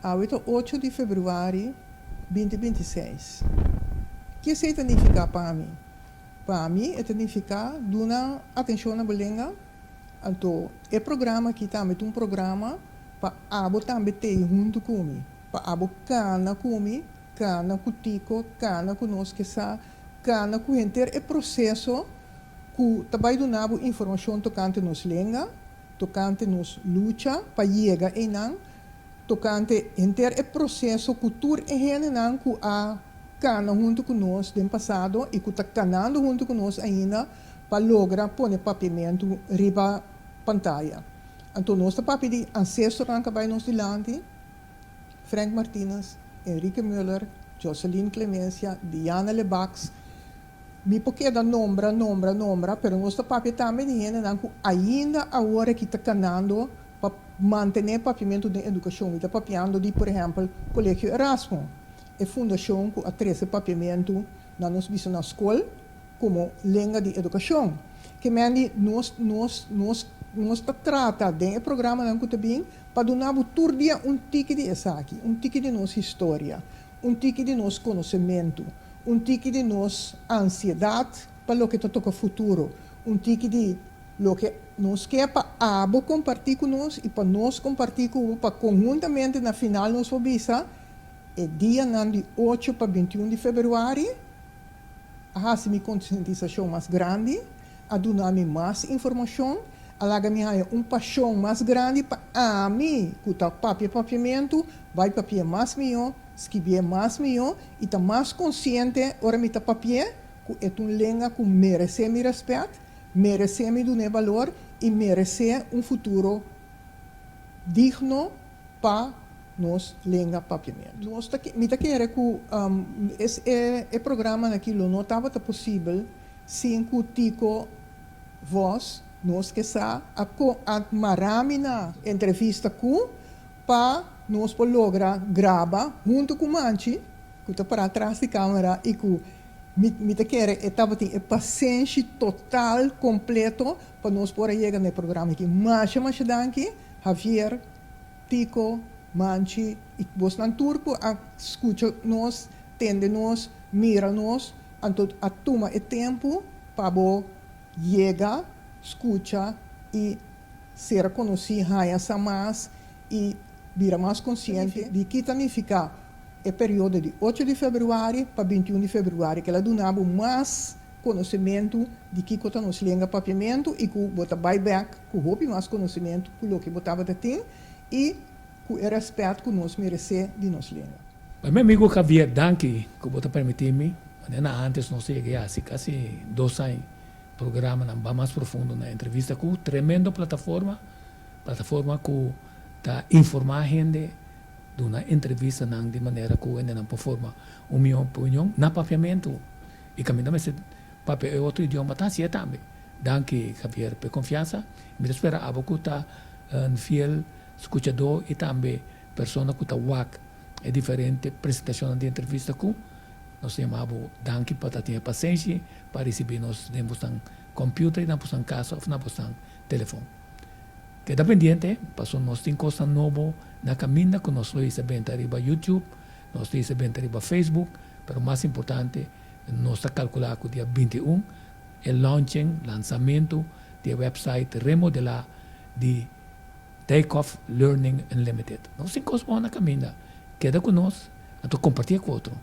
Ahorita 8 de fevereiro 2026. O que significa para mim? Para mim, significa dar atenção na belenga. Então, é programa que também um programa para abo também ter junto comigo. Para abo cana comigo, cana comigo, cana conosco que sa, cana com enter é processo que também dá informação tocante nos lenga, tocante nos luta para chegar em nan, tocante enter é processo que tur é renan que a cana junto conosco no passado e que está canando junto conosco ainda para lograr pôr papiamento riba pantalla. Então, nós papi de ancestros que vai nos dilante, Frank Martinez, Enrique Müller, Jocelyn Clemencia, Diana Lebax, mi porque da nombra, pero nós papi também de que ainda agora que está canando para manter papiamento de educação, está papiando de, por exemplo, Colégio Erasmus. É fundação que atrasa papiamento na nossa visão na escola como língua de educação. Que nós trata de programa que também para dar todo dia tique de essa aqui, tique de nossa história, tique de nosso conhecimento, tique de nossa ansiedade para o que toca futuro, tique de lo que nós quer para abo compartilhar com nós e para nós compartilhar com para conjuntamente na final nós vamos é dia de 8 para 21 de fevereiro, a minha conscientização mais grande, a dar-me mais informação, a dar-me paixão mais grande para mim, que está papiamento, vai papiar mais melhor, escrever mais melhor, e está mais consciente, ora me está papiar, que é uma língua que merece meu respeito, merece me dar valor e merece futuro digno para nós língua papiamento. Nós me quero que esse programa aqui não estava possível sem que tico voz nós que sa a maramina entrevista com para nós por lograr gravar junto com manchi que está para trás da câmera e que me quero estava tem paciência total completo para nós por chegar no programa aqui. Mas danke Javier, Tico, Manchi, e você não turco a escuta nós, tende nós, mira nós, então a toma é tempo para chegar, escuta e ser conhecido mais e vir mais consciente de que significa o período de 8 de fevereiro para 21 de fevereiro, que ela donava mais conhecimento de que está nos língua papiamento e que bota buyback, que houve mais conhecimento que o que botava de ter e que o respeito que nós merecemos de nossa língua. Meu amigo Javier, danke que você permitir-me. Antes nós cheguei a quase 2 anos programa mais profundo na entrevista com tremenda plataforma que está informar a gente de uma entrevista de maneira que ainda não pode formar minha opinião na papiamento e caminhando esse papel é outro idioma tá assim também. Danke Javier por confiança. Me espera a que está fiel escuchador e também pessoa que está WAC é diferente apresentação de entrevista com nós chamamos danke para ter paciência para receber nós temos um computador e temos um casa ou temos um telefone. Queda pendiente, passou nós tem coisa nova na caminho que nós recebemos arriba YouTube, nós recebemos arriba Facebook, mas o mais importante nós está calculado que dia 21 é lançamento do website remodelar de Takeoff Learning Unlimited. Nós temos coisa boa na caminho. Queda conosco, então compartilha com outro.